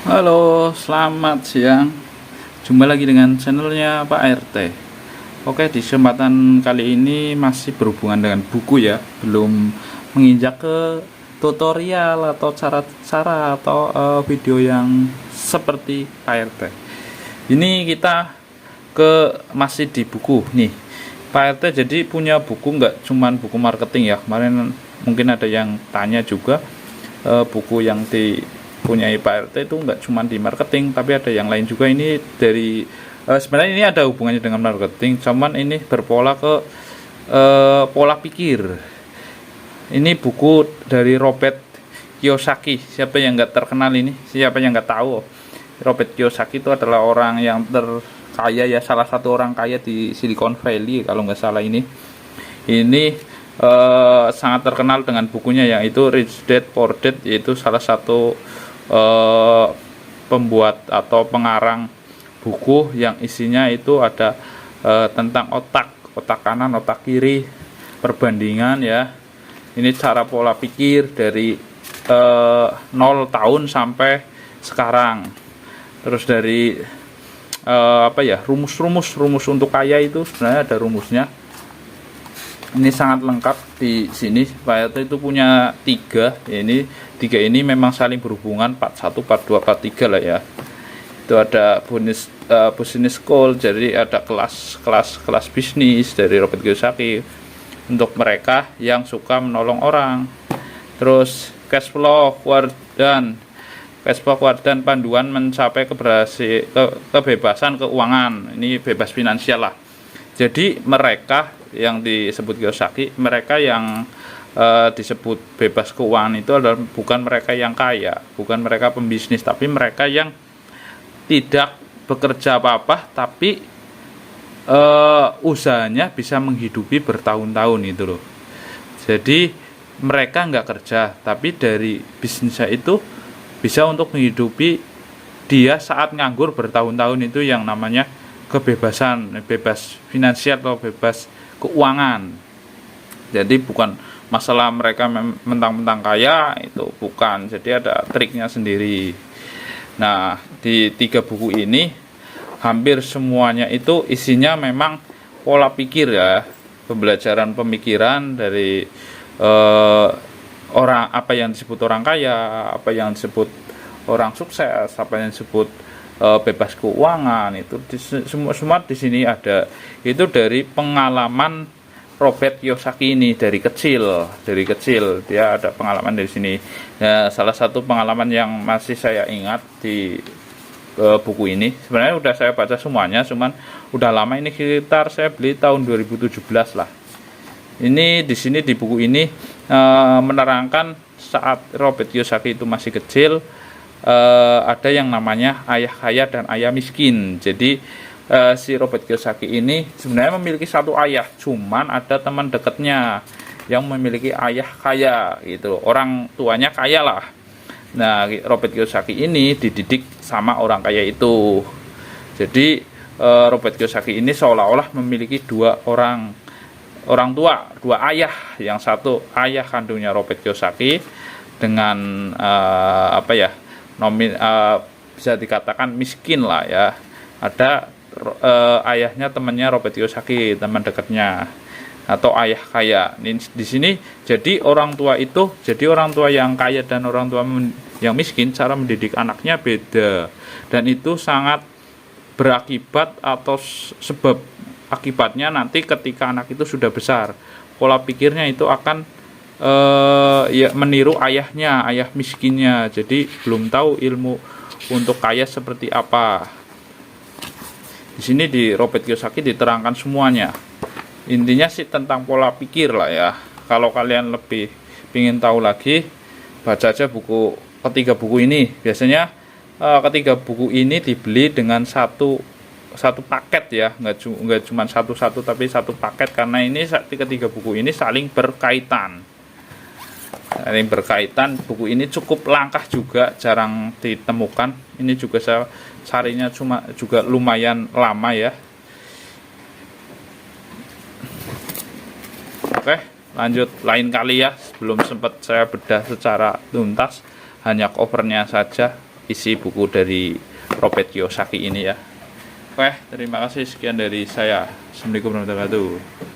Halo, selamat siang. Jumpa lagi dengan channelnya Pak RT. Oke, di kesempatan kali ini masih berhubungan dengan buku ya, belum menginjak ke tutorial atau cara-cara atau video yang seperti Pak RT. Ini kita masih di buku nih. Pak RT jadi punya buku, nggak cuman buku marketing ya. Kemarin mungkin ada yang tanya juga, buku yang dipunyai Pak RT itu nggak cuma di marketing, tapi ada yang lain juga. Ini dari sebenarnya ini ada hubungannya dengan marketing, cuman ini berpola ke pola pikir. Ini buku dari Robert Kiyosaki. Siapa yang nggak terkenal ini? Siapa yang nggak tahu? Robert Kiyosaki itu adalah orang yang terkaya ya, salah satu orang kaya di Silicon Valley kalau nggak salah ini. Ini sangat terkenal dengan bukunya yaitu Rich Dad Poor Dad, yaitu salah satu pembuat atau pengarang buku yang isinya itu ada tentang otak kanan, otak kiri, perbandingan ya. Ini cara pola pikir dari 0 tahun sampai sekarang. Terus dari rumus untuk kaya itu sebenarnya ada rumusnya. Ini sangat lengkap di sini. Pak RT itu punya tiga. Tiga ini memang saling berhubungan, part 1, part 2, part 3 lah ya. Itu ada business school, jadi ada kelas bisnis dari Robert Kiyosaki untuk mereka yang suka menolong orang. Terus cash flow dan panduan mencapai kebebasan keuangan. Ini bebas finansial lah. Jadi mereka yang disebut Kiyosaki, mereka yang disebut bebas keuangan itu adalah bukan mereka yang kaya, bukan mereka pembisnis, tapi mereka yang tidak bekerja apa-apa, tapi usahanya bisa menghidupi bertahun-tahun itu loh. Jadi mereka nggak kerja, tapi dari bisnisnya itu bisa untuk menghidupi dia saat nganggur bertahun-tahun. Itu yang namanya kebebasan, bebas finansial atau bebas keuangan. Jadi bukan masalah mereka mentang-mentang kaya, itu bukan. Jadi ada triknya sendiri. Nah, di 3 buku ini hampir semuanya itu isinya memang pola pikir ya, pembelajaran pemikiran dari orang, apa yang disebut orang kaya, apa yang disebut orang sukses, apa yang disebut bebas keuangan. Itu semua di sini ada. Itu dari pengalaman Robert Kiyosaki ini dari kecil dia ada pengalaman dari sini. Nah, salah satu pengalaman yang masih saya ingat di buku ini, sebenarnya udah saya baca semuanya, cuman udah lama, ini sekitar saya beli tahun 2017 lah. Ini di sini di buku ini menerangkan saat Robert Kiyosaki itu masih kecil, ada yang namanya ayah kaya dan ayah miskin. Jadi si Robert Kiyosaki ini sebenarnya memiliki satu ayah, cuman ada teman dekatnya yang memiliki ayah kaya gitu, orang tuanya kaya lah. Nah, Robert Kiyosaki ini dididik sama orang kaya itu. Jadi Robert Kiyosaki ini seolah-olah memiliki dua orang tua, dua ayah. Yang satu ayah kandungnya Robert Kiyosaki dengan bisa dikatakan miskin lah ya. Ada ayahnya temannya Robert Kiyosaki, teman dekatnya, atau ayah kaya. Di sini jadi orang tua yang kaya dan orang tua yang miskin, cara mendidik anaknya beda, dan itu sangat berakibat atau sebab akibatnya nanti ketika anak itu sudah besar, pola pikirnya itu akan meniru ayahnya, ayah miskinnya. Jadi belum tahu ilmu untuk kaya seperti apa. Di sini di Robert Kiyosaki diterangkan semuanya. Intinya sih tentang pola pikir lah ya. Kalau kalian lebih ingin tahu lagi, baca aja ketiga buku ini. Biasanya ketiga buku ini dibeli dengan satu paket ya, nggak cuma satu-satu, tapi satu paket, karena ini ketiga buku ini saling berkaitan. Buku ini cukup langka juga, jarang ditemukan. Ini juga saya carinya juga lumayan lama ya. Oke, lanjut lain kali ya, belum sempat saya bedah secara tuntas, hanya covernya saja. isi buku dari Robert Kiyosaki ini ya. Oke, terima kasih, sekian dari saya. Assalamualaikum warahmatullahi wabarakatuh.